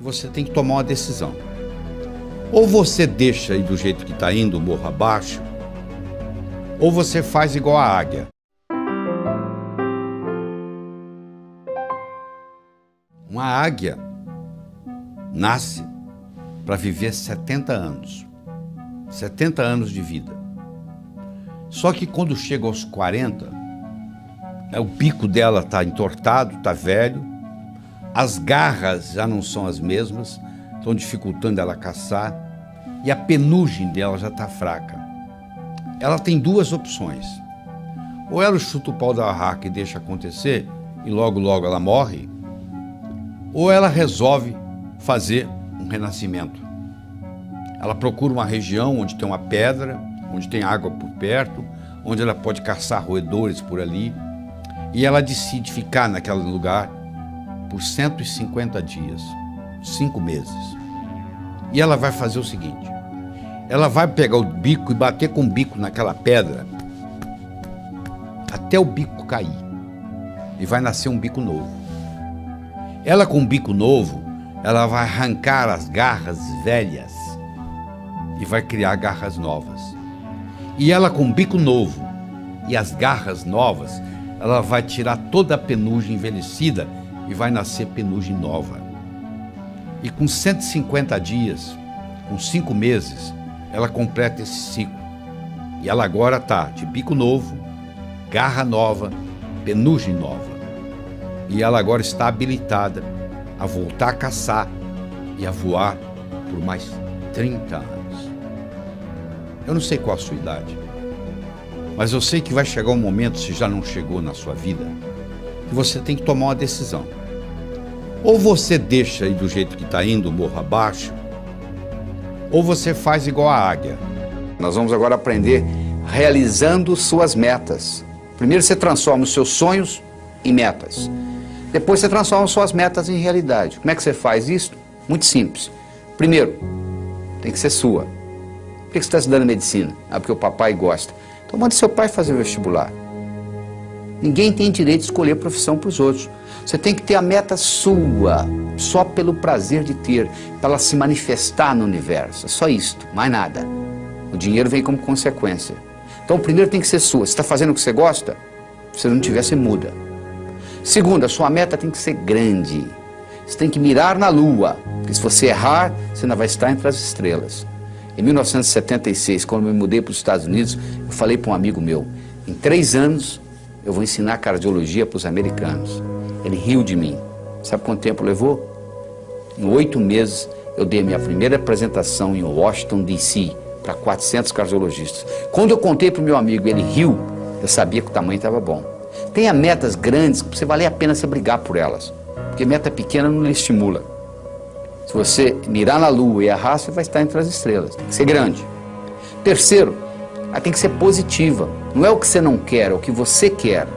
Você tem que tomar uma decisão. Ou você deixa ir do jeito que está indo, morro abaixo, ou você faz igual a águia. Uma águia nasce para viver 70 anos. 70 anos de vida. Só que quando chega aos 40, o bico dela está entortado, está velho, as garras já não são as mesmas, estão dificultando ela caçar, e a penugem dela já está fraca. Ela tem duas opções. Ou ela chuta o pau da barraca e deixa acontecer, e logo logo ela morre, ou ela resolve fazer um renascimento. Ela procura uma região onde tem uma pedra, onde tem água por perto, onde ela pode caçar roedores por ali, e ela decide ficar naquele lugar por 150 dias, 5 meses. E ela vai fazer o seguinte, ela vai pegar o bico e bater com o bico naquela pedra até o bico cair, e vai nascer um bico novo. Ela com o bico novo, ela vai arrancar as garras velhas e vai criar garras novas. E ela com o bico novo e as garras novas, ela vai tirar toda a penugem envelhecida e vai nascer penugem nova. E com 150 dias, com 5 meses, ela completa esse ciclo. E ela agora está de bico novo, garra nova, penugem nova. E ela agora está habilitada a voltar a caçar e a voar por mais 30 anos. Eu não sei qual a sua idade, mas eu sei que vai chegar um momento, se já não chegou na sua vida, que você tem que tomar uma decisão. Ou você deixa ir do jeito que está indo, morro abaixo, ou você faz igual a águia. Nós vamos agora aprender realizando suas metas. Primeiro você transforma os seus sonhos em metas. Depois você transforma suas metas em realidade. Como é que você faz isso? Muito simples. Primeiro, tem que ser sua. Por que você está estudando medicina? Ah, porque o papai gosta. Então manda seu pai fazer o vestibular. Ninguém tem direito de escolher profissão para os outros. Você tem que ter a meta sua, só pelo prazer de ter, para ela se manifestar no universo. É só isto, mais nada. O dinheiro vem como consequência. Então, primeiro tem que ser sua. Você está fazendo o que você gosta? Se não tiver, você muda. Segundo, a sua meta tem que ser grande. Você tem que mirar na lua, porque se você errar, você não vai estar entre as estrelas. Em 1976, quando eu me mudei para os Estados Unidos, eu falei para um amigo meu, em 3 anos eu vou ensinar cardiologia para os americanos. Ele riu de mim. Sabe quanto tempo levou? Em 8 meses eu dei a minha primeira apresentação em Washington, D.C., para 400 cardiologistas. Quando eu contei para o meu amigo, ele riu, eu sabia que o tamanho estava bom. Tenha metas grandes, que você valer a pena você brigar por elas, porque meta pequena não lhe estimula. Se você mirar na lua e errar, você vai estar entre as estrelas. Tem que ser grande. Terceiro, ela tem que ser positiva. Não é o que você não quer, é o que você quer.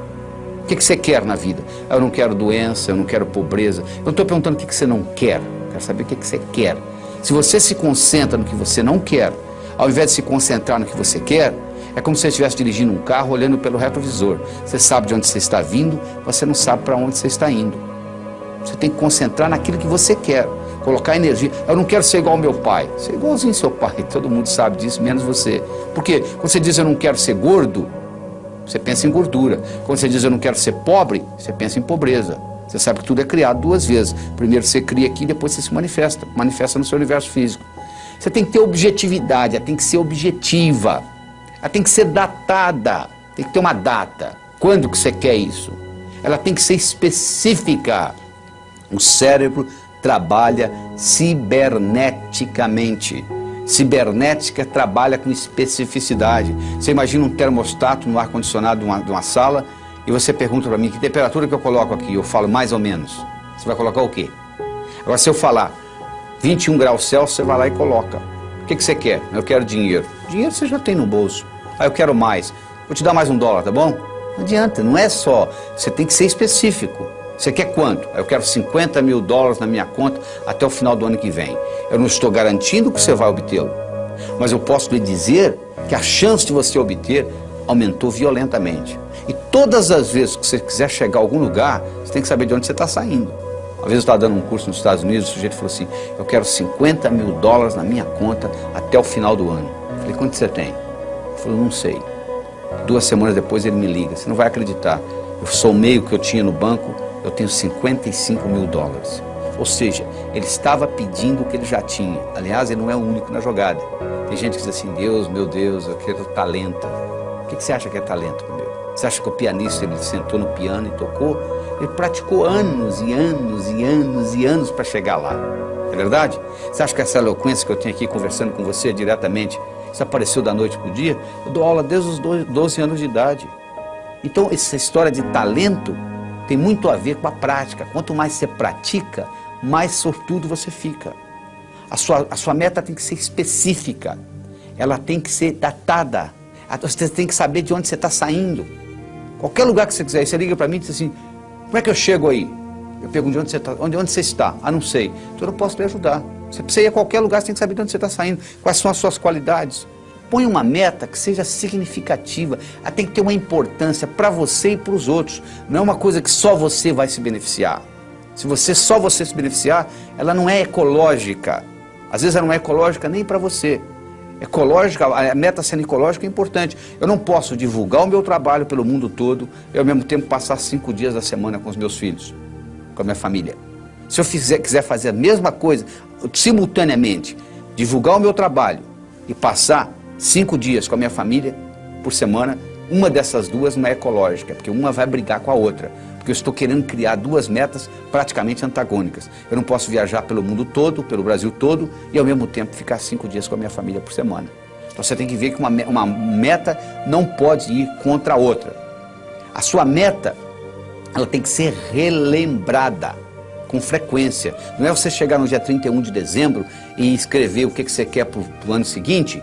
O que você quer na vida? Eu não quero doença, eu não quero pobreza. Eu não estou perguntando o que você não quer. Eu quero saber o que você quer. Se você se concentra no que você não quer, ao invés de se concentrar no que você quer, é como se você estivesse dirigindo um carro olhando pelo retrovisor. Você sabe de onde você está vindo, você não sabe para onde você está indo. Você tem que concentrar naquilo que você quer. Colocar energia. Eu não quero ser igual ao meu pai. Ser igualzinho ao seu pai. Todo mundo sabe disso, menos você. Por quê? Quando você diz eu não quero ser gordo, você pensa em gordura. Quando você diz eu não quero ser pobre, você pensa em pobreza. Você sabe que tudo é criado 2 vezes. Primeiro você cria aqui, depois você se manifesta. Manifesta no seu universo físico. Você tem que ter objetividade, ela tem que ser objetiva. Ela tem que ser datada. Tem que ter uma data. Quando que você quer isso? Ela tem que ser específica. O cérebro trabalha ciberneticamente. Cibernética trabalha com especificidade. Você imagina um termostato no ar-condicionado de uma sala e você pergunta para mim que temperatura que eu coloco aqui. Eu falo mais ou menos. Você vai colocar o quê? Agora, se eu falar 21 graus Celsius, você vai lá e coloca. O que você quer? Eu quero dinheiro. Dinheiro você já tem no bolso. Ah, eu quero mais. Vou te dar mais $1, tá bom? Não adianta, não é só. Você tem que ser específico. Você quer quanto? Eu quero $50 mil na minha conta até o final do ano que vem. Eu não estou garantindo que você vai obtê-lo, mas eu posso lhe dizer que a chance de você obter aumentou violentamente. E todas as vezes que você quiser chegar a algum lugar, você tem que saber de onde você está saindo. Uma vez eu estava dando um curso nos Estados Unidos, o sujeito falou assim, eu quero $50 mil na minha conta até o final do ano. Eu falei, quanto você tem? Ele falou, não sei. 2 semanas depois ele me liga, você não vai acreditar, eu somei o que eu tinha no banco, eu tenho $55 mil. Ou seja, ele estava pedindo o que ele já tinha. Aliás, ele não é o único na jogada. Tem gente que diz assim, Deus, meu Deus, eu quero talento. O que você acha que é talento, meu? Você acha que o pianista, ele sentou no piano e tocou? Ele praticou anos e anos e anos e anos para chegar lá. É verdade? Você acha que essa eloquência que eu tenho aqui conversando com você diretamente, isso apareceu da noite para o dia? Eu dou aula desde os 12 anos de idade. Então, essa história de talento tem muito a ver com a prática. Quanto mais você pratica, mais sortudo você fica. A sua meta tem que ser específica. Ela tem que ser datada. Você tem que saber de onde você está saindo. Qualquer lugar que você quiser, você liga para mim e diz assim, como é que eu chego aí? Eu pergunto de onde você está. Onde você está? Ah, não sei. Então eu não posso lhe ajudar. Você precisa ir a qualquer lugar, você tem que saber de onde você está saindo. Quais são as suas qualidades. Põe uma meta que seja significativa. Ela tem que ter uma importância para você e para os outros. Não é uma coisa que só você vai se beneficiar. Se só você se beneficiar, ela não é ecológica. Às vezes ela não é ecológica nem para você. Ecológica, a meta sendo ecológica é importante. Eu não posso divulgar o meu trabalho pelo mundo todo e ao mesmo tempo passar 5 dias da semana com os meus filhos, com a minha família. Se eu quiser fazer a mesma coisa, simultaneamente, divulgar o meu trabalho e passar 5 dias com a minha família por semana, uma dessas duas não é ecológica, porque uma vai brigar com a outra. Porque eu estou querendo criar 2 metas praticamente antagônicas. Eu não posso viajar pelo mundo todo, pelo Brasil todo, e ao mesmo tempo ficar 5 dias com a minha família por semana. Então você tem que ver que uma meta não pode ir contra a outra. A sua meta, ela tem que ser relembrada com frequência. Não é você chegar no dia 31 de dezembro e escrever o que você quer para o ano seguinte,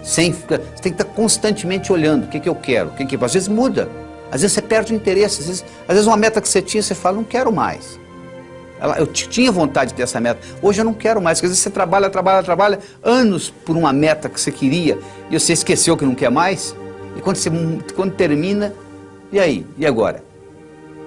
você tem que estar constantemente olhando o que eu quero, às vezes muda. Às vezes você perde o interesse, às vezes uma meta que você tinha, você fala, não quero mais. Eu tinha vontade de ter essa meta, hoje eu não quero mais, porque às vezes você trabalha anos por uma meta que você queria, e você esqueceu que não quer mais, e quando termina, e aí? E agora?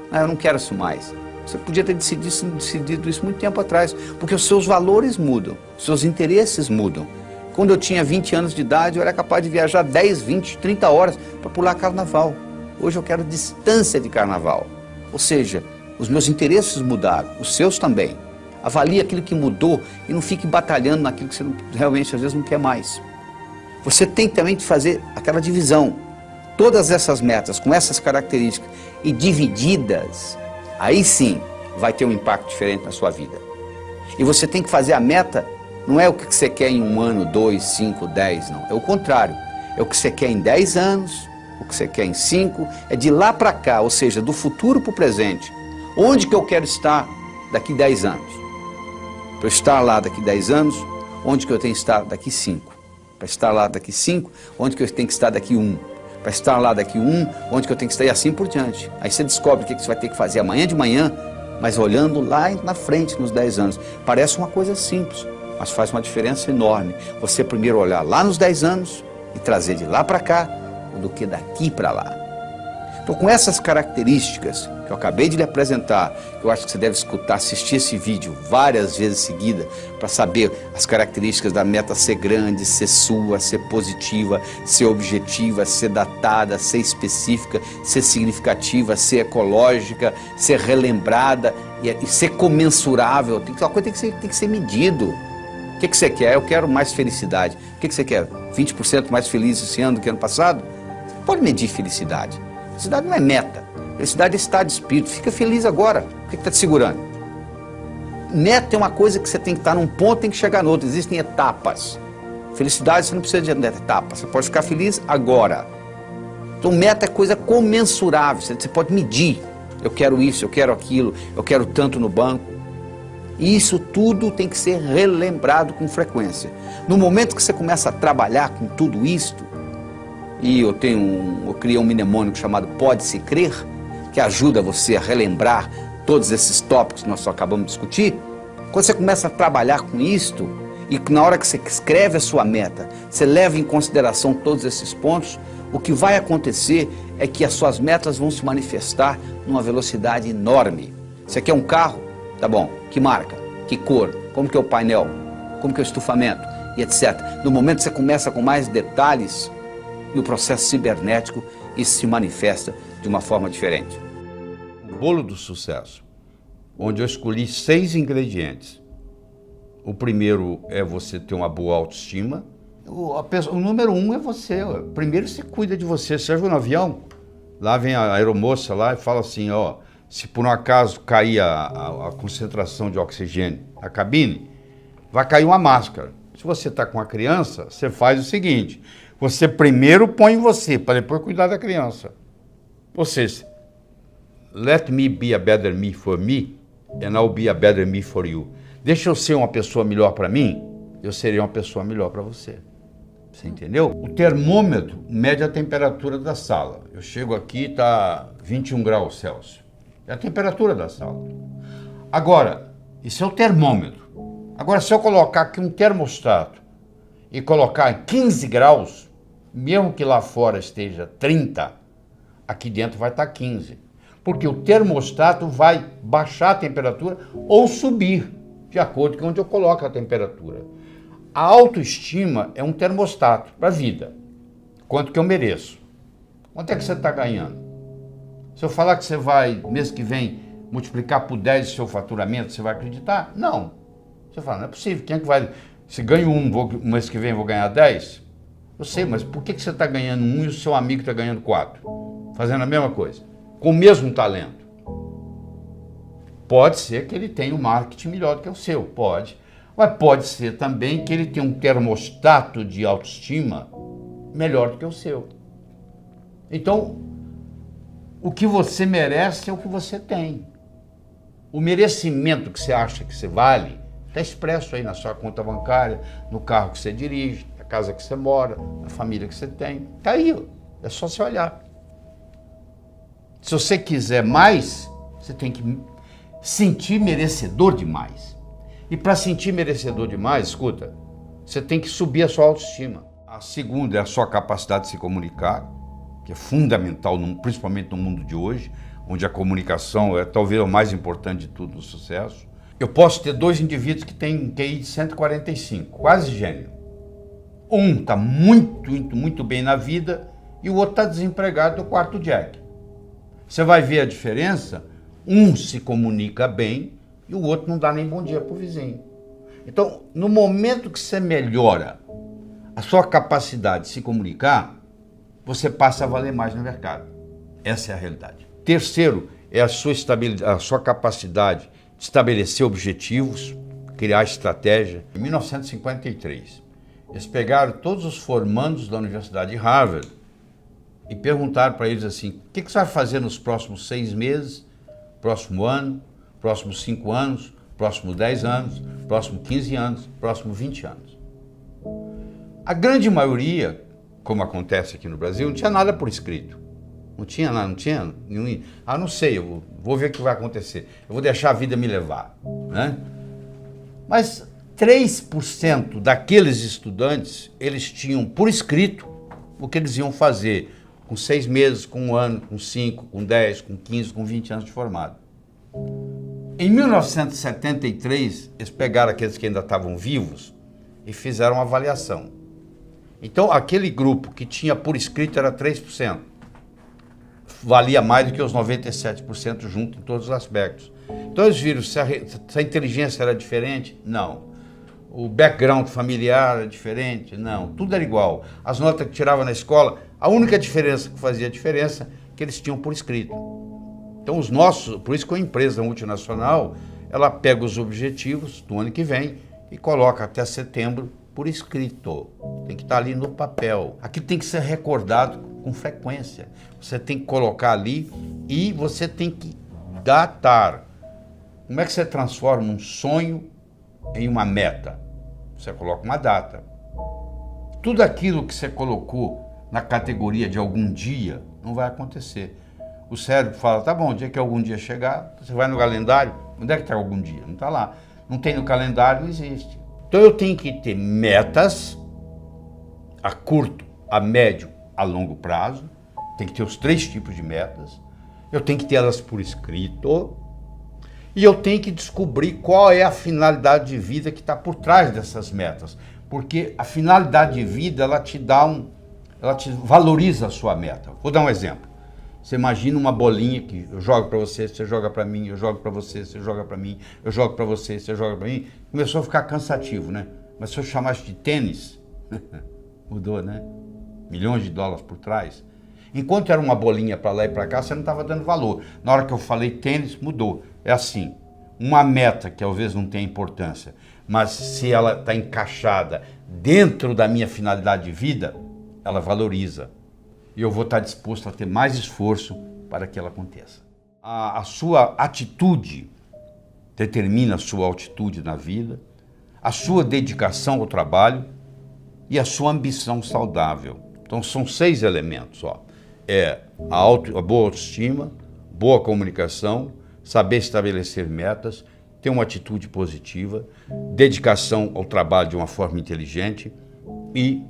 Ah, eu não quero isso mais. Você podia ter decidido isso muito tempo atrás, porque os seus valores mudam, os seus interesses mudam. Quando eu tinha 20 anos de idade, eu era capaz de viajar 10, 20, 30 horas para pular carnaval. Hoje eu quero distância de carnaval. Ou seja, os meus interesses mudaram, os seus também. Avalie aquilo que mudou e não fique batalhando naquilo que você realmente às vezes não quer mais. Você tem também de fazer aquela divisão. Todas essas metas com essas características e divididas, aí sim vai ter um impacto diferente na sua vida. E você tem que fazer a meta, não é o que você quer em 1 ano, 2, 5, 10, não. É o contrário. É o que você quer em 10 anos, o que você quer em 5, é de lá para cá, ou seja, do futuro para o presente. Onde que eu quero estar daqui 10 anos? Para eu estar lá daqui 10 anos, onde que eu tenho que estar daqui 5? Para estar lá daqui 5, onde que eu tenho que estar daqui 1? Para estar lá daqui 1, onde que eu tenho que estar e assim por diante. Aí você descobre o que você vai ter que fazer amanhã de manhã, mas olhando lá na frente, nos 10 anos. Parece uma coisa simples, mas faz uma diferença enorme. Você primeiro olhar lá nos 10 anos e trazer de lá para cá, do que daqui para lá. Então, com essas características que eu acabei de lhe apresentar, eu acho que você deve escutar, assistir esse vídeo várias vezes seguidas para saber as características da meta ser grande, ser sua, ser positiva, ser objetiva, ser datada, ser específica, ser significativa, ser ecológica, ser relembrada e ser comensurável. Uma coisa tem que ser medido. O que você quer? Eu quero mais felicidade. O que você quer? 20% mais feliz esse ano do que ano passado? Pode medir felicidade. Felicidade não é meta. Felicidade é estado de espírito. Fica feliz agora. O que está te segurando? Meta é uma coisa que você tem que estar num ponto e tem que chegar no outro. Existem etapas. Felicidade você não precisa de etapas. Você pode ficar feliz agora. Então meta é coisa comensurável. Você pode medir. Eu quero isso, eu quero aquilo, eu quero tanto no banco. E isso tudo tem que ser relembrado com frequência. No momento que você começa a trabalhar com tudo isto, e eu criei um mnemônico chamado Pode-se Crer, que ajuda você a relembrar todos esses tópicos que nós acabamos de discutir. Quando você começa a trabalhar com isto, e na hora que você escreve a sua meta, você leva em consideração todos esses pontos, o que vai acontecer é que as suas metas vão se manifestar numa velocidade enorme. Você quer um carro? Tá bom, que marca, que cor, como que é o painel, como que é o estufamento e etc. No momento que você começa com mais detalhes, no processo cibernético, isso se manifesta de uma forma diferente. O bolo do sucesso, onde eu escolhi 6 ingredientes. O primeiro é você ter uma boa autoestima. O número 1 é você. Primeiro você cuida de você. Você já viu no avião? Lá vem a aeromoça lá e fala assim, ó, se por um acaso cair a concentração de oxigênio na cabine, vai cair uma máscara. Se você está com a criança, você faz o seguinte, você primeiro põe em você, para depois cuidar da criança. Ou seja, let me be a better me for me, and I'll be a better me for you. Deixa eu ser uma pessoa melhor para mim, eu serei uma pessoa melhor para você. Você entendeu? O termômetro mede a temperatura da sala. Eu chego aqui, está 21 graus Celsius. É a temperatura da sala. Agora, isso é o termômetro. Agora, se eu colocar aqui um termostato e colocar 15 graus, mesmo que lá fora esteja 30, aqui dentro vai estar 15. Porque o termostato vai baixar a temperatura ou subir, de acordo com onde eu coloco a temperatura. A autoestima é um termostato para a vida. Quanto que eu mereço? Quanto é que você está ganhando? Se eu falar que você vai, mês que vem, multiplicar por 10 o seu faturamento, você vai acreditar? Não. Você fala, não é possível. Quem é que vai... Se ganho mês que vem eu vou ganhar 10? Eu sei, mas por que você está ganhando 1 e o seu amigo está ganhando 4? Fazendo a mesma coisa. Com o mesmo talento. Pode ser que ele tenha um marketing melhor do que o seu, pode. Mas pode ser também que ele tenha um termostato de autoestima melhor do que o seu. Então, o que você merece é o que você tem. O merecimento que você acha que você vale está expresso aí na sua conta bancária, no carro que você dirige, na casa que você mora, na família que você tem. Está aí, é só você olhar. Se você quiser mais, você tem que sentir merecedor de mais. E para sentir merecedor demais, escuta, você tem que subir a sua autoestima. A segunda é a sua capacidade de se comunicar, que é fundamental, principalmente no mundo de hoje, onde a comunicação é talvez o mais importante de tudo no sucesso. Eu posso ter 2 indivíduos que têm um QI de 145, quase gênio. Um está muito bem na vida e o outro está desempregado do quarto Jack. Você vai ver a diferença, um se comunica bem, e o outro não dá nem bom dia para o vizinho. Então, no momento que você melhora a sua capacidade de se comunicar, você passa a valer mais no mercado. Essa é a realidade. Terceiro, é a sua capacidade de estabelecer objetivos, criar estratégia. Em 1953, eles pegaram todos os formandos da Universidade de Harvard e perguntaram para eles assim, o que você vai fazer nos próximos 6 meses, próximo ano, próximos 5 anos, próximos 10 anos, próximos 15 anos, próximos 20 anos. A grande maioria, como acontece aqui no Brasil, não tinha nada por escrito. Não tinha nada, não tinha nenhum... Ah, não sei, eu vou ver o que vai acontecer. Eu vou deixar a vida me levar, né? Mas 3% daqueles estudantes, eles tinham por escrito o que eles iam fazer com 6 meses, com 1 ano, com 5, com 10, com 15, com 20 anos de formado. Em 1973, eles pegaram aqueles que ainda estavam vivos e fizeram uma avaliação. Então, aquele grupo que tinha por escrito era 3%. Valia mais do que os 97% junto em todos os aspectos. Então, eles viram se a inteligência era diferente? Não. O background familiar era diferente? Não. Tudo era igual. As notas que tirava na escola, a única diferença que fazia diferença é que eles tinham por escrito. Então, os nossos, por isso que a empresa multinacional, ela pega os objetivos do ano que vem e coloca até setembro por escrito. Tem que estar ali no papel. Aqui tem que ser recordado com frequência. Você tem que colocar ali e você tem que datar. Como é que você transforma um sonho em uma meta? Você coloca uma data. Tudo aquilo que você colocou na categoria de algum dia não vai acontecer. O cérebro fala, tá bom, o dia que algum dia chegar, você vai no calendário, onde é que está algum dia? Não está lá. Não tem no calendário, não existe. Então eu tenho que ter metas a curto, a médio, a longo prazo. Tem que ter os 3 tipos de metas. Eu tenho que ter elas por escrito. E eu tenho que descobrir qual é a finalidade de vida que está por trás dessas metas. Porque a finalidade de vida, ela te valoriza a sua meta. Vou dar um exemplo. Você imagina uma bolinha que eu jogo para você, você joga para mim, eu jogo para você, você joga para mim, eu jogo para você, você joga para mim. Começou a ficar cansativo, né? Mas se eu chamasse de tênis, mudou, né? Milhões de dólares por trás. Enquanto era uma bolinha para lá e para cá, você não estava dando valor. Na hora que eu falei tênis, mudou. É assim, uma meta que talvez não tenha importância, mas se ela está encaixada dentro da minha finalidade de vida, ela valoriza. E eu vou estar disposto a ter mais esforço para que ela aconteça. A sua atitude determina a sua altitude na vida, a sua dedicação ao trabalho e a sua ambição saudável. Então são 6 elementos, ó. A boa autoestima, boa comunicação, saber estabelecer metas, ter uma atitude positiva, dedicação ao trabalho de uma forma inteligente e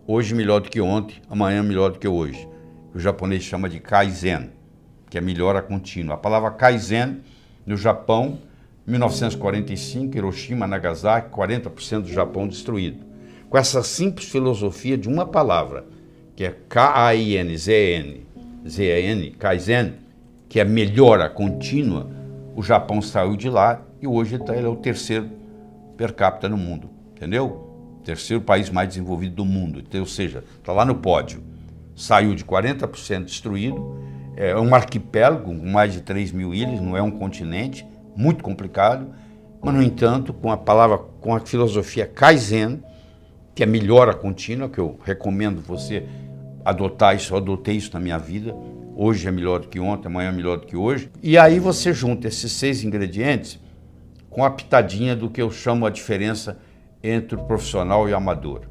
hoje melhor do que ontem, amanhã melhor do que hoje. O japonês chama de Kaizen, que é melhora contínua. A palavra Kaizen, no Japão, 1945, Hiroshima, Nagasaki, 40% do Japão destruído. Com essa simples filosofia de uma palavra, que é K-A-I-N-Z-N, Kaizen, que é melhora contínua, o Japão saiu de lá e hoje ele é o 3º per capita no mundo, entendeu? 3º país mais desenvolvido do mundo, então, ou seja, está lá no pódio. Saiu de 40% destruído, é um arquipélago com mais de 3.000 ilhas, não é um continente, muito complicado, mas, no entanto, com a filosofia Kaizen, que é melhora contínua, que eu recomendo você adotar isso, eu adotei isso na minha vida, hoje é melhor do que ontem, amanhã é melhor do que hoje, e aí você junta esses 6 ingredientes com a pitadinha do que eu chamo a diferença entre o profissional e o amador.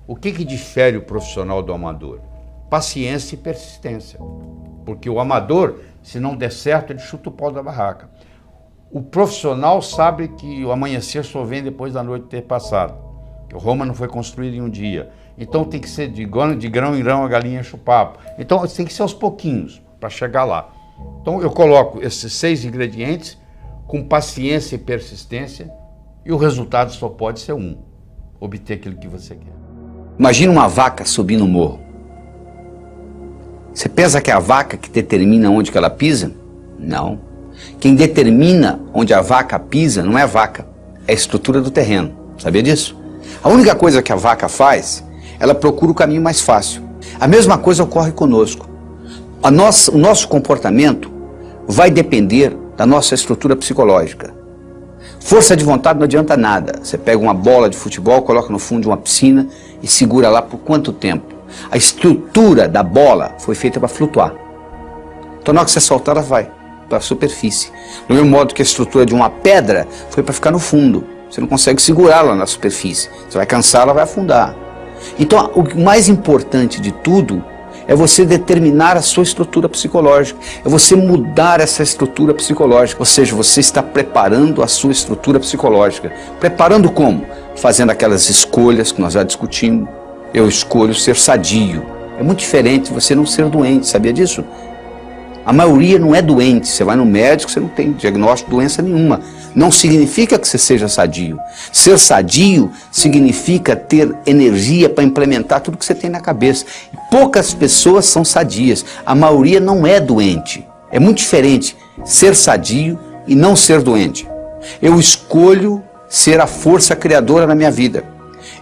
O que difere o profissional do amador? Paciência e persistência. Porque o amador, se não der certo, ele chuta o pau da barraca. O profissional sabe que o amanhecer só vem depois da noite ter passado. Que Roma não foi construída em um dia. Então tem que ser de grão em grão a galinha enche o papo. Então tem que ser aos pouquinhos para chegar lá. Então eu coloco esses 6 ingredientes com paciência e persistência e o resultado só pode ser um: obter aquilo que você quer. Imagina uma vaca subindo o morro. Você pensa que é a vaca que determina onde que ela pisa? Não. Quem determina onde a vaca pisa não é a vaca, é a estrutura do terreno. Sabia disso? A única coisa que a vaca faz, ela procura o caminho mais fácil. A mesma coisa ocorre conosco. O nosso comportamento vai depender da nossa estrutura psicológica. Força de vontade não adianta nada. Você pega uma bola de futebol, coloca no fundo de uma piscina e segura lá por quanto tempo? A estrutura da bola foi feita para flutuar. Então na hora que você soltar, ela vai para a superfície. Do mesmo modo que a estrutura de uma pedra foi para ficar no fundo. Você não consegue segurá-la na superfície. Você vai cansar, ela vai afundar. Então o mais importante de tudo é você determinar a sua estrutura psicológica, é você mudar essa estrutura psicológica, ou seja, você está preparando a sua estrutura psicológica. Preparando como? Fazendo aquelas escolhas que nós já discutimos. Eu escolho ser sadio. É muito diferente de você não ser doente, sabia disso? A maioria não é doente, você vai no médico, você não tem diagnóstico de doença nenhuma. Não significa que você seja sadio. Ser sadio significa ter energia para implementar tudo que você tem na cabeça. E poucas pessoas são sadias, a maioria não é doente. É muito diferente ser sadio e não ser doente. Eu escolho ser a força criadora na minha vida.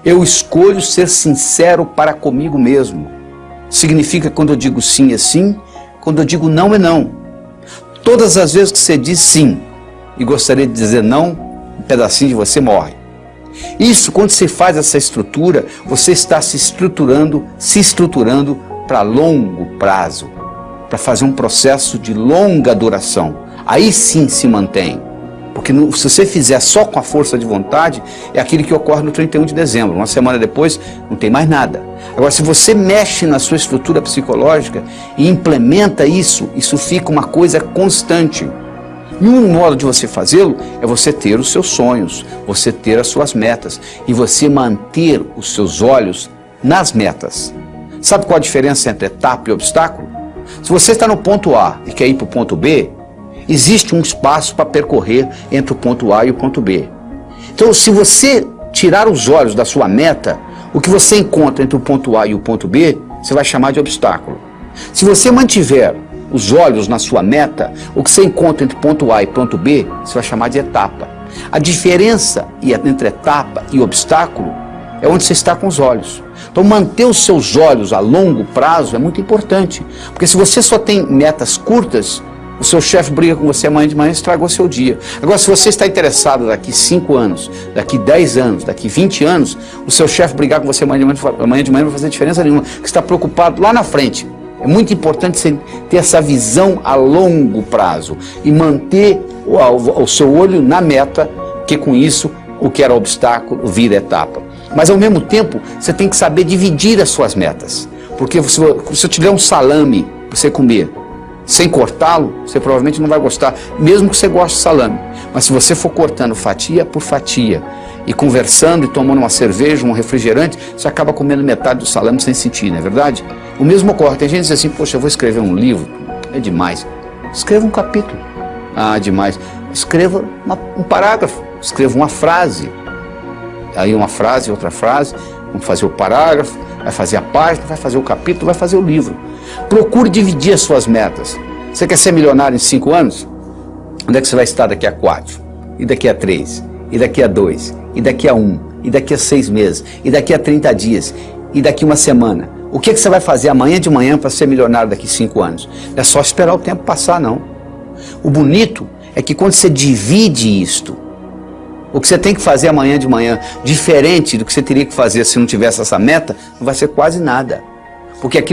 Eu escolho ser sincero para comigo mesmo. Significa quando eu digo sim é sim, quando eu digo não é não. Todas as vezes que você diz sim e gostaria de dizer não, um pedacinho de você morre. Isso, quando você faz essa estrutura, você está se estruturando para longo prazo, para fazer um processo de longa duração. Aí sim se mantém. Porque se você fizer só com a força de vontade, é aquilo que ocorre no 31 de dezembro. Uma semana depois, não tem mais nada. Agora, se você mexe na sua estrutura psicológica e implementa isso, isso fica uma coisa constante. E um modo de você fazê-lo é você ter os seus sonhos, você ter as suas metas e você manter os seus olhos nas metas. Sabe qual a diferença entre etapa e obstáculo? Se você está no ponto A e quer ir para o ponto B, existe um espaço para percorrer entre o ponto A e o ponto B. Então, se você tirar os olhos da sua meta, o que você encontra entre o ponto A e o ponto B, você vai chamar de obstáculo. Se você mantiver os olhos na sua meta, o que você encontra entre ponto A e ponto B, você vai chamar de etapa. A diferença entre etapa e obstáculo é onde você está com os olhos. Então, manter os seus olhos a longo prazo é muito importante, porque se você só tem metas curtas, o seu chefe briga com você amanhã de manhã e estragou seu dia. Agora, se você está interessado daqui 5 anos, daqui 10 anos, daqui 20 anos, o seu chefe brigar com você amanhã de manhã não vai fazer diferença nenhuma, porque você está preocupado lá na frente. É muito importante você ter essa visão a longo prazo e manter o seu olho na meta, que com isso o que era obstáculo vira etapa. Mas ao mesmo tempo, você tem que saber dividir as suas metas. Porque se eu te der um salame para você comer, sem cortá-lo, você provavelmente não vai gostar, mesmo que você goste de salame. Mas se você for cortando fatia por fatia, e conversando e tomando uma cerveja, um refrigerante, você acaba comendo metade do salame sem sentir, não é verdade? O mesmo ocorre. Tem gente que diz assim, poxa, eu vou escrever um livro, é demais. Escreva um capítulo. Ah, demais. Escreva um parágrafo, escreva uma frase. Aí uma frase, outra frase, vamos fazer o parágrafo, vai fazer a página, vai fazer o capítulo, vai fazer o livro. Procure dividir as suas metas. Você quer ser milionário em 5 anos? Onde é que você vai estar daqui a 4? E daqui a 3? E daqui a 2? E daqui a 1? E daqui a 6 meses? E daqui a 30 dias? E daqui a uma semana? O que você vai fazer amanhã de manhã para ser milionário daqui a 5 anos? Não é só esperar o tempo passar, não. O bonito é que quando você divide isto, o que você tem que fazer amanhã de manhã, diferente do que você teria que fazer se não tivesse essa meta, não vai ser quase nada. Porque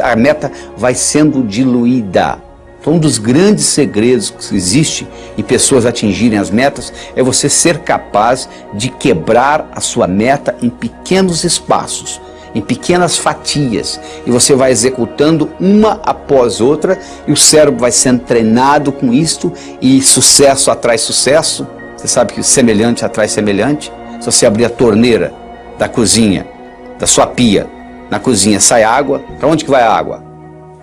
a meta vai sendo diluída. Então, um dos grandes segredos que existe em pessoas atingirem as metas é você ser capaz de quebrar a sua meta em pequenos espaços, em pequenas fatias, e você vai executando uma após outra, e o cérebro vai sendo treinado com isto, e sucesso atrai sucesso. Você sabe que semelhante atrai semelhante. Se você abrir a torneira da cozinha, da sua pia, na cozinha sai água, para onde que vai a água?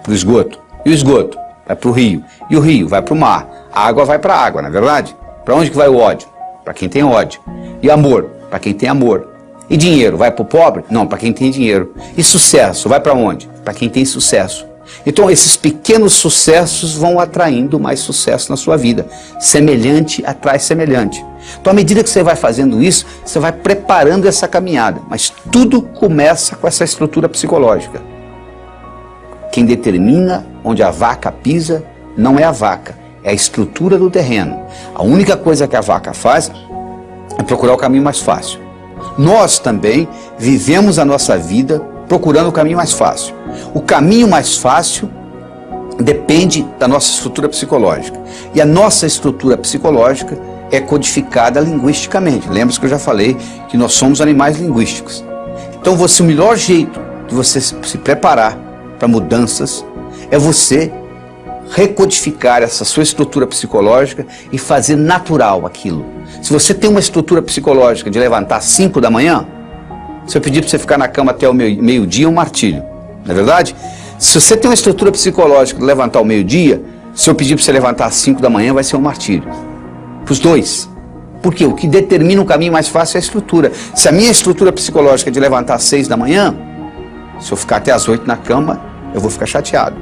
Para o esgoto. E o esgoto? Vai para o rio. E o rio vai para o mar. A água vai para a água, não é verdade? Para onde que vai o ódio? Para quem tem ódio. E amor? Para quem tem amor. E dinheiro? Vai para o pobre? Não, para quem tem dinheiro. E sucesso? Vai para onde? Para quem tem sucesso. Então esses pequenos sucessos vão atraindo mais sucesso na sua vida. Semelhante atrai semelhante. Então à medida que você vai fazendo isso, você vai preparando essa caminhada. Mas tudo começa com essa estrutura psicológica. Quem determina onde a vaca pisa não é a vaca, é a estrutura do terreno. A única coisa que a vaca faz é procurar o caminho mais fácil. Nós também vivemos a nossa vida procurando o caminho mais fácil. O caminho mais fácil depende da nossa estrutura psicológica. E a nossa estrutura psicológica é codificada linguisticamente. Lembra que eu já falei que nós somos animais linguísticos. Então o melhor jeito de você se preparar para mudanças é você recodificar essa sua estrutura psicológica e fazer natural aquilo. Se você tem uma estrutura psicológica de levantar às 5 da manhã, se eu pedir para você ficar na cama até o meio-dia, é um martírio. Não é verdade? Se você tem uma estrutura psicológica de levantar ao meio-dia, se eu pedir para você levantar às 5 da manhã, vai ser um martírio. Para os dois. Porque o que determina o caminho mais fácil é a estrutura. Se a minha estrutura psicológica é de levantar às 6 da manhã, se eu ficar até às 8 na cama, eu vou ficar chateado.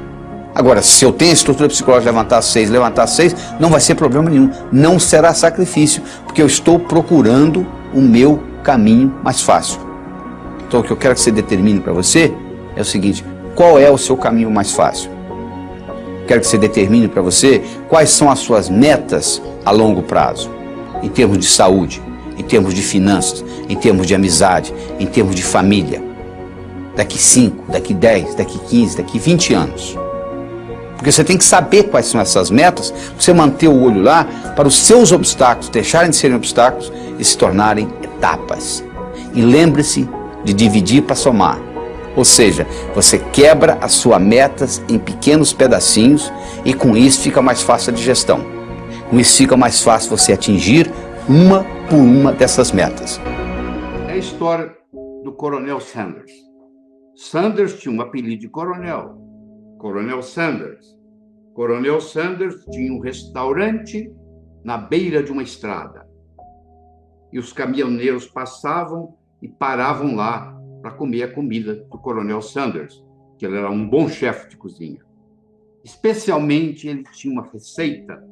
Agora, se eu tenho a estrutura psicológica de levantar às 6, não vai ser problema nenhum. Não será sacrifício, porque eu estou procurando o meu caminho mais fácil. Então, o que eu quero que você determine para você é o seguinte: qual é o seu caminho mais fácil? Quero que você determine para você quais são as suas metas a longo prazo, em termos de saúde, em termos de finanças, em termos de amizade, em termos de família. Daqui 5, daqui 10, daqui 15, daqui 20 anos. Porque você tem que saber quais são essas metas, para você manter o olho lá, para os seus obstáculos deixarem de serem obstáculos e se tornarem etapas. E lembre-se de dividir para somar. Ou seja, você quebra as suas metas em pequenos pedacinhos e com isso fica mais fácil a digestão. Com isso fica mais fácil você atingir uma por uma dessas metas. É a história do Coronel Sanders. Sanders tinha um apelido de coronel, Coronel Sanders. Coronel Sanders tinha um restaurante na beira de uma estrada. E os caminhoneiros passavam e paravam lá para comer a comida do Coronel Sanders, que ele era um bom chefe de cozinha. Especialmente, ele tinha uma receita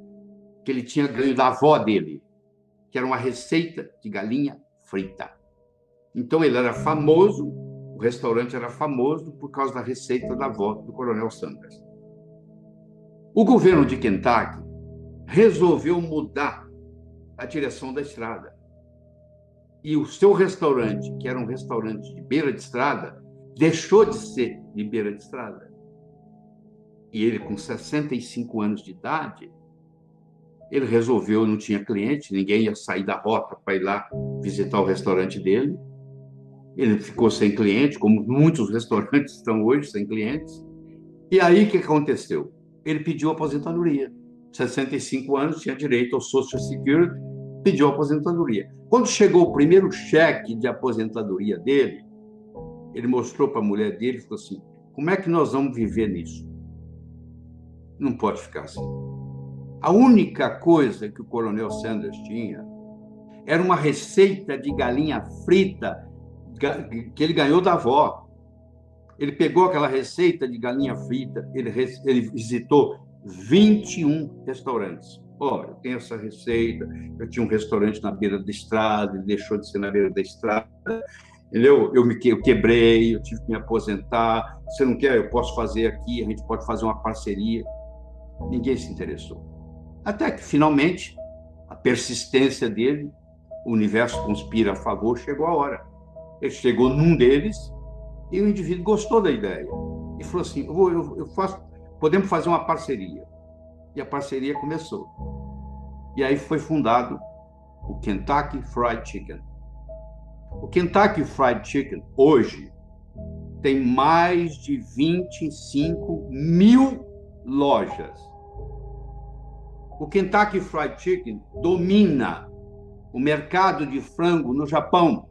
que ele tinha ganho da avó dele, que era uma receita de galinha frita. Então, ele era famoso, o restaurante era famoso por causa da receita da avó do Coronel Sanders. O governo de Kentucky resolveu mudar a direção da estrada. E o seu restaurante, que era um restaurante de beira de estrada, deixou de ser de beira de estrada. E ele, com 65 anos de idade, ele resolveu, não tinha cliente, ninguém ia sair da rota para ir lá visitar o restaurante dele. Ele ficou sem cliente, como muitos restaurantes estão hoje sem clientes. E aí, o que aconteceu? Ele pediu aposentadoria. 65 anos, tinha direito ao Social Security, pediu aposentadoria. Quando chegou o primeiro cheque de aposentadoria dele, ele mostrou para a mulher dele e falou assim: como é que nós vamos viver nisso? Não pode ficar assim. A única coisa que o Coronel Sanders tinha era uma receita de galinha frita que ele ganhou da avó. Ele pegou aquela receita de galinha frita, ele visitou 21 restaurantes. Olha, eu tenho essa receita, eu tinha um restaurante na beira da estrada, ele deixou de ser na beira da estrada, entendeu? Eu quebrei, eu tive que me aposentar. Você não quer? Eu posso fazer aqui, a gente pode fazer uma parceria. Ninguém se interessou. Até que, finalmente, a persistência dele, o universo conspira a favor, chegou a hora. Ele chegou num deles e o indivíduo gostou da ideia. E falou assim: podemos fazer uma parceria. E a parceria começou. E aí foi fundado o Kentucky Fried Chicken. O Kentucky Fried Chicken, hoje, tem mais de 25 mil lojas. O Kentucky Fried Chicken domina o mercado de frango no Japão.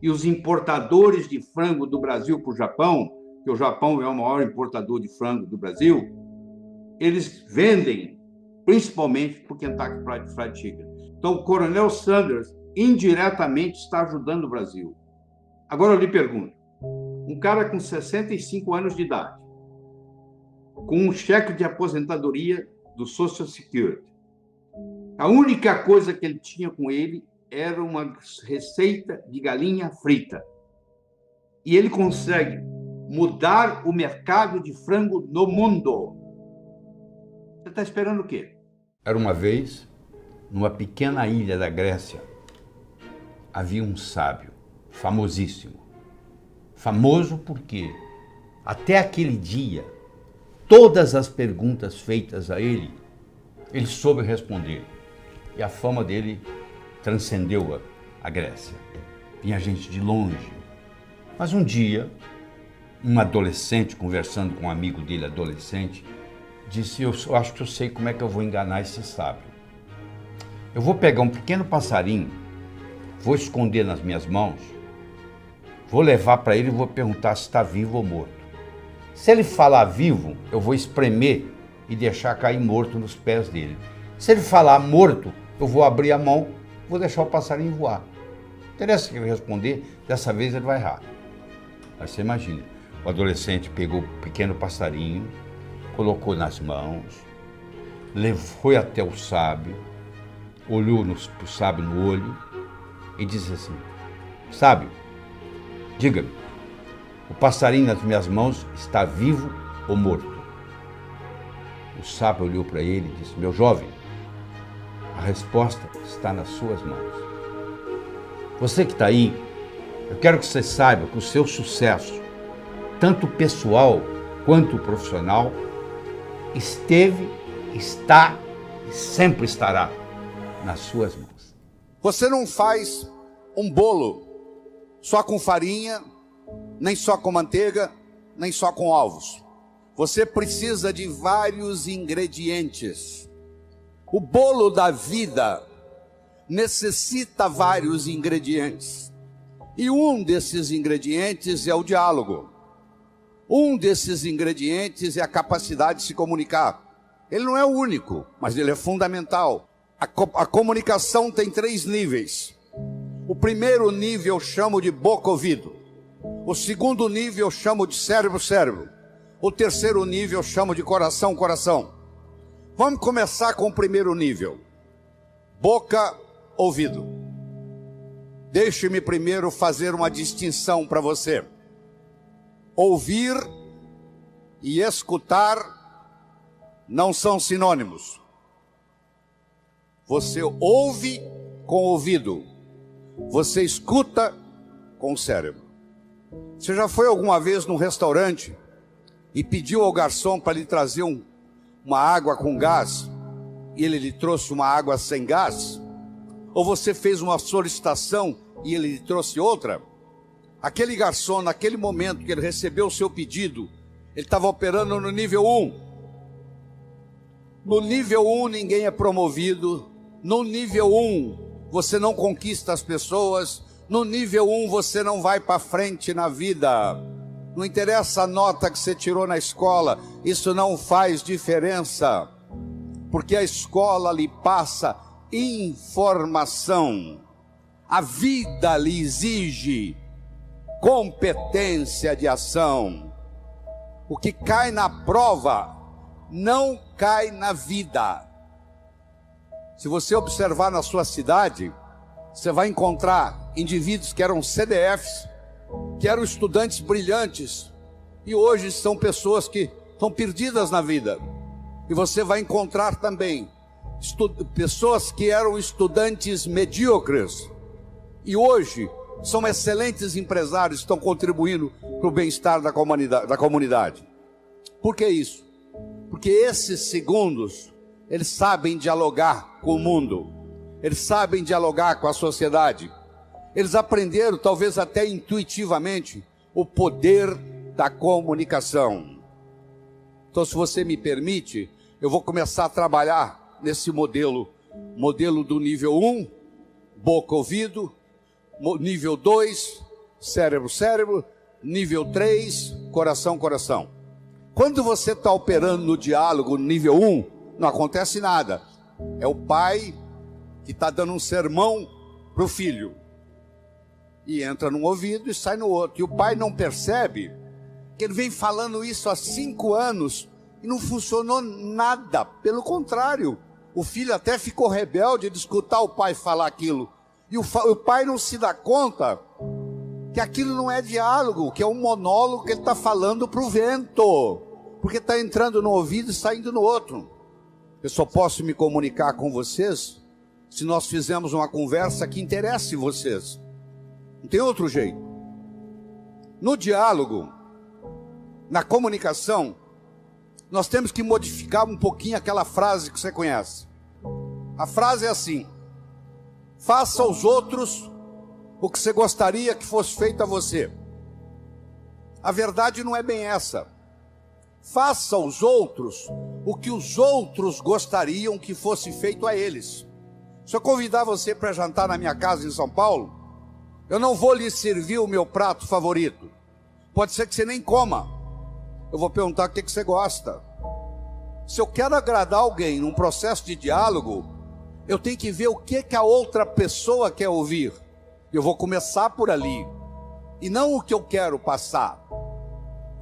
E os importadores de frango do Brasil para o Japão, que o Japão é o maior importador de frango do Brasil, eles vendem principalmente para o Kentucky Fried Chicken. Então, o Coronel Sanders indiretamente está ajudando o Brasil. Agora eu lhe pergunto, um cara com 65 anos de idade, com um cheque de aposentadoria do Social Security, a única coisa que ele tinha com ele era uma receita de galinha frita. E ele consegue mudar o mercado de frango no mundo. Você está esperando o quê? Era uma vez, numa pequena ilha da Grécia, havia um sábio famosíssimo. Famoso porque, até aquele dia, todas as perguntas feitas a ele soube responder. E a fama dele transcendeu a Grécia. Vinha gente de longe. Mas um dia, um adolescente, conversando com um amigo dele adolescente, disse: eu acho que eu sei como é que eu vou enganar esse sábio. Eu vou pegar um pequeno passarinho, vou esconder nas minhas mãos, vou levar para ele e vou perguntar se está vivo ou morto. Se ele falar vivo, eu vou espremer e deixar cair morto nos pés dele. Se ele falar morto, eu vou abrir a mão, vou deixar o passarinho voar. Interessa que ele responder, dessa vez ele vai errar. Aí você imagina, o adolescente pegou o pequeno passarinho, colocou nas mãos, foi até o sábio, olhou para o sábio no olho e disse assim: sábio, diga-me, o passarinho nas minhas mãos está vivo ou morto? O sábio olhou para ele e disse: meu jovem, a resposta está nas suas mãos. Você que está aí, eu quero que você saiba que o seu sucesso, tanto pessoal quanto profissional, esteve, está e sempre estará nas suas mãos. Você não faz um bolo só com farinha, nem só com manteiga, nem só com ovos. Você precisa de vários ingredientes. O bolo da vida necessita vários ingredientes. E um desses ingredientes é o diálogo. Um desses ingredientes é a capacidade de se comunicar. Ele não é o único, mas ele é fundamental. A comunicação tem 3 níveis. O primeiro nível eu chamo de boca-ouvido. O segundo nível eu chamo de cérebro-cérebro. O terceiro nível eu chamo de coração-coração. Vamos começar com o primeiro nível. Boca-ouvido. Deixe-me primeiro fazer uma distinção para você. Ouvir e escutar não são sinônimos. Você ouve com o ouvido, você escuta com o cérebro. Você já foi alguma vez num restaurante e pediu ao garçom para lhe trazer uma água com gás e ele lhe trouxe uma água sem gás? Ou você fez uma solicitação e ele lhe trouxe outra? Aquele garçom, naquele momento que ele recebeu o seu pedido, ele estava operando no nível 1. No nível 1 ninguém é promovido. No nível 1 você não conquista as pessoas. No nível 1 você não vai para frente na vida. Não interessa a nota que você tirou na escola, isso não faz diferença. Porque a escola lhe passa informação. A vida lhe exige competência de ação. O que cai na prova não cai na vida. Se você observar na sua cidade, você vai encontrar indivíduos que eram CDFs, que eram estudantes brilhantes, e hoje são pessoas que estão perdidas na vida. E você vai encontrar também pessoas que eram estudantes medíocres, e hoje são excelentes empresários, estão contribuindo para o bem-estar da comunidade. Por que isso? Porque esses segundos, eles sabem dialogar com o mundo, eles sabem dialogar com a sociedade, eles aprenderam, talvez até intuitivamente, o poder da comunicação. Então, se você me permite, eu vou começar a trabalhar nesse modelo do nível 1, boca-ouvido, nível 2, cérebro-cérebro, nível 3, coração-coração. Quando você está operando no diálogo no nível 1, não acontece nada. É o pai que está dando um sermão para o filho. E entra num ouvido e sai no outro. E o pai não percebe que ele vem falando isso há 5 anos e não funcionou nada. Pelo contrário, o filho até ficou rebelde de escutar o pai falar aquilo. E o pai não se dá conta que aquilo não é diálogo, que é um monólogo que ele está falando para o vento, porque está entrando no ouvido e saindo no outro. Eu só posso me comunicar com vocês se nós fizermos uma conversa que interesse vocês. Não tem outro jeito. No diálogo, na comunicação, nós temos que modificar um pouquinho aquela frase que você conhece. A frase é assim: faça aos outros o que você gostaria que fosse feito a você. A verdade não é bem essa. Faça aos outros o que os outros gostariam que fosse feito a eles. Se eu convidar você para jantar na minha casa em São Paulo, eu não vou lhe servir o meu prato favorito. Pode ser que você nem coma. Eu vou perguntar o que você gosta. Se eu quero agradar alguém num processo de diálogo, eu tenho que ver o que a outra pessoa quer ouvir. Eu vou começar por ali, e não o que eu quero passar.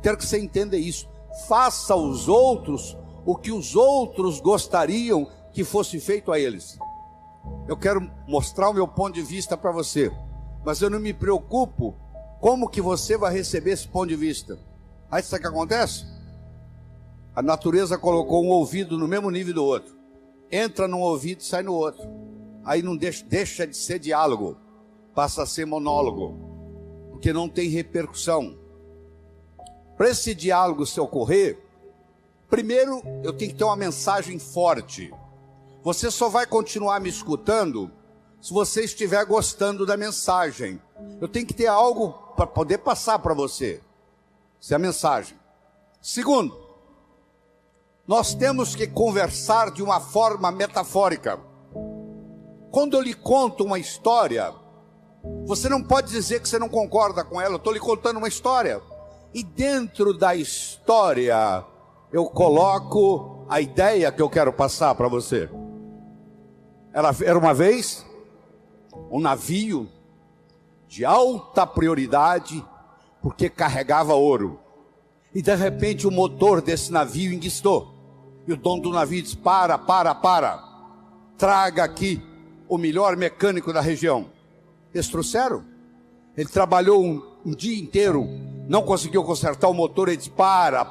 Quero que você entenda isso. Faça aos outros o que os outros gostariam que fosse feito a eles. Eu quero mostrar o meu ponto de vista para você, mas eu não me preocupo como que você vai receber esse ponto de vista. Aí sabe o que acontece? A natureza colocou um ouvido no mesmo nível do outro. Entra num ouvido e sai no outro. Aí não deixa de ser diálogo, passa a ser monólogo, porque não tem repercussão. Para esse diálogo se ocorrer, primeiro eu tenho que ter uma mensagem forte. Você só vai continuar me escutando se você estiver gostando da mensagem. Eu tenho que ter algo para poder passar para você. Essa é a mensagem. Segundo, nós temos que conversar de uma forma metafórica. Quando eu lhe conto uma história, você não pode dizer que você não concorda com ela. Eu estou lhe contando uma história. E dentro da história, eu coloco a ideia que eu quero passar para você. Era uma vez um navio de alta prioridade, porque carregava ouro. E de repente o motor desse navio enguiçou. E o dono do navio disse: para. Traga aqui o melhor mecânico da região. Eles trouxeram. Ele trabalhou um dia inteiro, não conseguiu consertar o motor. Ele disse: para.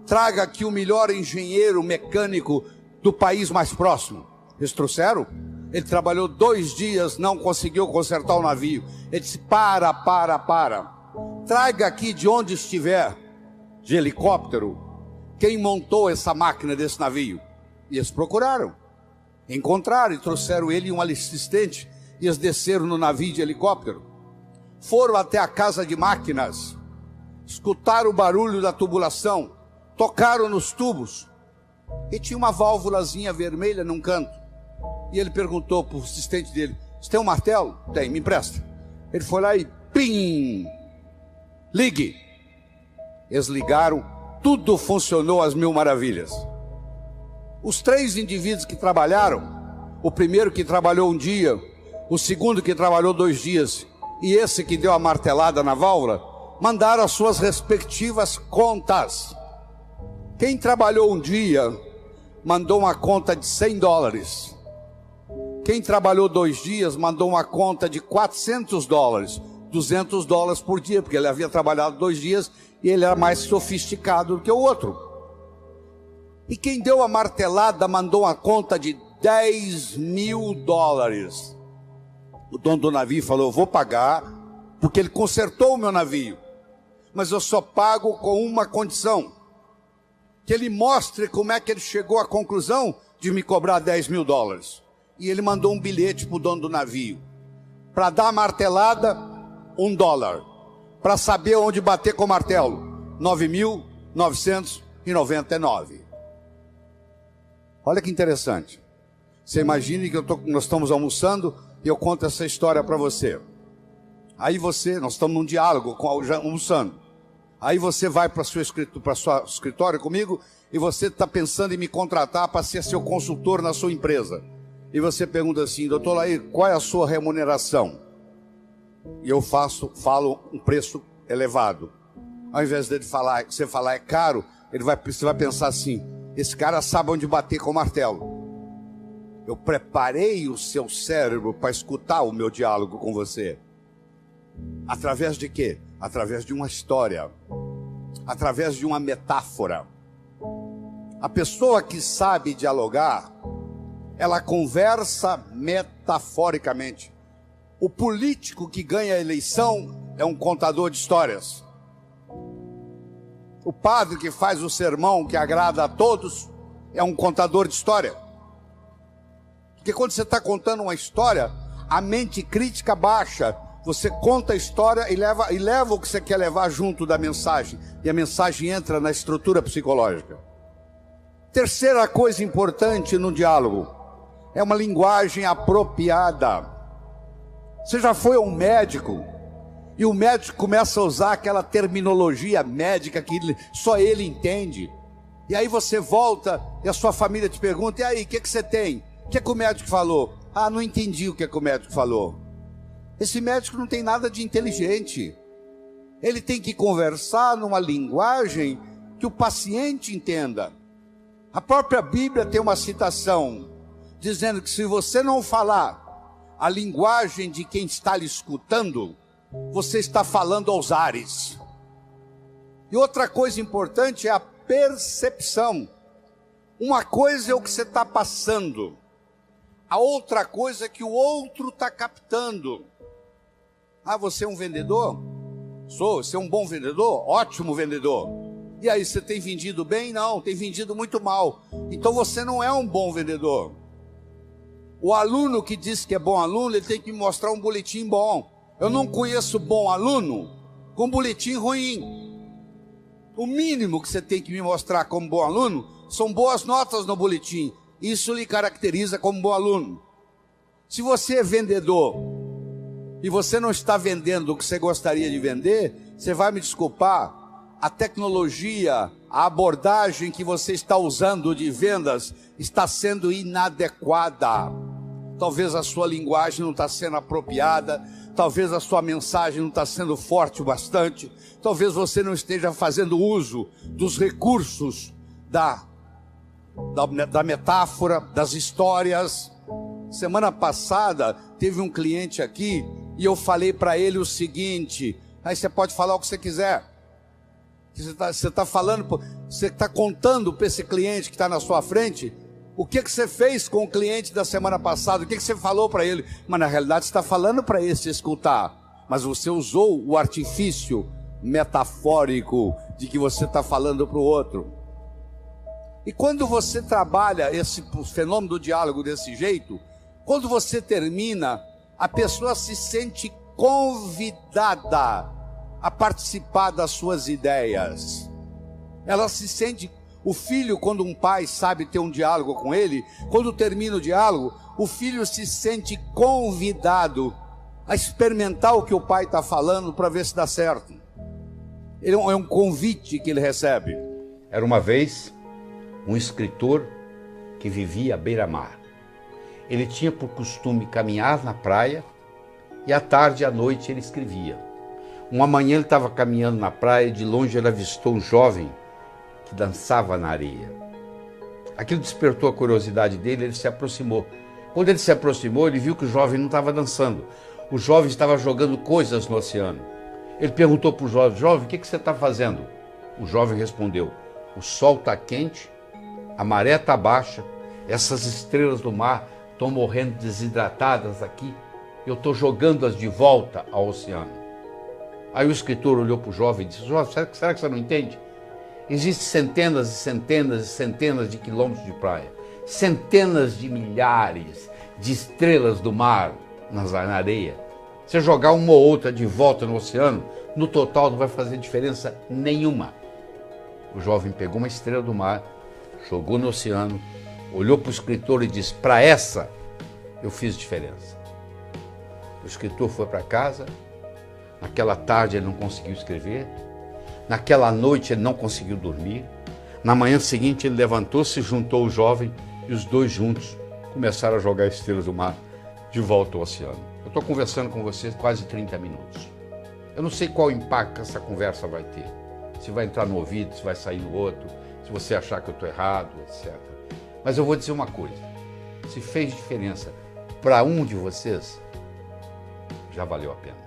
Traga aqui o melhor engenheiro mecânico do país mais próximo. Eles trouxeram. Ele trabalhou 2 dias, não conseguiu consertar o navio. Ele disse: para. Traga aqui de onde estiver, de helicóptero, quem montou essa máquina desse navio. E eles procuraram, encontraram e trouxeram ele e um assistente. E eles desceram no navio de helicóptero, foram até a casa de máquinas, escutaram o barulho da tubulação, tocaram nos tubos, e tinha uma válvulazinha vermelha num canto. E ele perguntou para o assistente dele: você tem um martelo? Tem, me empresta. Ele foi lá e pim, ligue. Eles ligaram, tudo funcionou às mil maravilhas. Os 3 indivíduos que trabalharam, o primeiro que trabalhou um dia, o segundo que trabalhou 2 dias, e esse que deu a martelada na válvula, mandaram as suas respectivas contas. Quem trabalhou um dia mandou uma conta de $100. Quem trabalhou 2 dias mandou uma conta de $400, $200 por dia, porque ele havia trabalhado 2 dias e ele era mais sofisticado do que o outro. E quem deu a martelada mandou uma conta de $10.000. O dono do navio falou: eu vou pagar, porque ele consertou o meu navio, mas eu só pago com uma condição: que ele mostre como é que ele chegou à conclusão de me cobrar $10.000. E ele mandou um bilhete para o dono do navio: para dar a martelada, $1. Para saber onde bater com o martelo, 9.999. Olha que interessante. Você imagine que nós estamos almoçando e eu conto essa história para você. Aí nós estamos num diálogo, almoçando. Aí você vai para o seu escritório comigo e você está pensando em me contratar para ser seu consultor na sua empresa. E você pergunta assim: doutor Laí, qual é a sua remuneração? E eu falo um preço elevado. Ao invés dele você falar é caro, você vai pensar assim: esse cara sabe onde bater com o martelo. Eu preparei o seu cérebro para escutar o meu diálogo com você. Através de quê? Através de uma história, através de uma metáfora. A pessoa que sabe dialogar, ela conversa metaforicamente. O político que ganha a eleição é um contador de histórias. O padre que faz o sermão que agrada a todos é um contador de história. Porque quando você está contando uma história, a mente crítica baixa. Você conta a história e leva o que você quer levar junto da mensagem. E a mensagem entra na estrutura psicológica. Terceira coisa importante no diálogo é uma linguagem apropriada. Você já foi a um médico e o médico começa a usar aquela terminologia médica que só ele entende. E aí você volta e a sua família te pergunta: e aí, o que você tem? O que o médico falou? Ah, não entendi o que o médico falou. Esse médico não tem nada de inteligente. Ele tem que conversar numa linguagem que o paciente entenda. A própria Bíblia tem uma citação dizendo que se você não falar a linguagem de quem está lhe escutando, você está falando aos ares. E outra coisa importante é a percepção. Uma coisa é o que você está passando, a outra coisa é que o outro está captando. Ah, você é um vendedor? Sou. Você é um bom vendedor? Ótimo vendedor. E aí, você tem vendido bem? Não, tem vendido muito mal. Então você não é um bom vendedor. O aluno que diz que é bom aluno, ele tem que me mostrar um boletim bom. Eu não conheço bom aluno com boletim ruim. O mínimo que você tem que me mostrar como bom aluno são boas notas no boletim. Isso lhe caracteriza como bom aluno. Se você é vendedor e você não está vendendo o que você gostaria de vender, você vai me desculpar, a tecnologia, A abordagem que você está usando de vendas está sendo inadequada. Talvez a sua linguagem não está sendo apropriada, talvez a sua mensagem não está sendo forte o bastante, talvez você não esteja fazendo uso dos recursos da metáfora, das histórias. Semana passada teve um cliente aqui e eu falei para ele o seguinte: aí você pode falar o que você quiser. Você está falando, você está contando para esse cliente que está na sua frente o que você fez com o cliente da semana passada, o que você falou para ele. Mas na realidade você está falando para esse escutar, mas você usou o artifício metafórico de que você está falando para o outro. E quando você trabalha esse fenômeno do diálogo desse jeito, quando você termina, a pessoa se sente convidada a participar das suas ideias. Ela se sente... O filho, quando um pai sabe ter um diálogo com ele, quando termina o diálogo, o filho se sente convidado a experimentar o que o pai está falando para ver se dá certo. É um convite que ele recebe. Era uma vez um escritor que vivia à beira-mar. Ele tinha por costume caminhar na praia e à tarde e à noite ele escrevia. Uma manhã ele estava caminhando na praia e de longe ele avistou um jovem que dançava na areia. Aquilo despertou a curiosidade dele, ele se aproximou. Quando ele se aproximou, ele viu que o jovem não estava dançando. O jovem estava jogando coisas no oceano. Ele perguntou para o jovem: jovem, o que você está fazendo? O jovem respondeu: o sol está quente, a maré está baixa, essas estrelas do mar estão morrendo desidratadas aqui, eu estou jogando-as de volta ao oceano. Aí o escritor olhou para o jovem e disse: jovem, será que você não entende? Existem centenas e centenas e centenas de quilômetros de praia, centenas de milhares de estrelas do mar na areia. Você jogar uma ou outra de volta no oceano, no total não vai fazer diferença nenhuma. O jovem pegou uma estrela do mar, jogou no oceano, olhou para o escritor e disse: para essa eu fiz diferença. O escritor foi para casa. Naquela tarde ele não conseguiu escrever. Naquela noite ele não conseguiu dormir. Na manhã seguinte ele levantou-se, juntou o jovem e os dois juntos começaram a jogar estrelas do mar de volta ao oceano. Eu estou conversando com vocês quase 30 minutos. Eu não sei qual impacto essa conversa vai ter. Se vai entrar no ouvido, se vai sair no outro, se você achar que eu estou errado, etc. Mas eu vou dizer uma coisa: se fez diferença para um de vocês, já valeu a pena.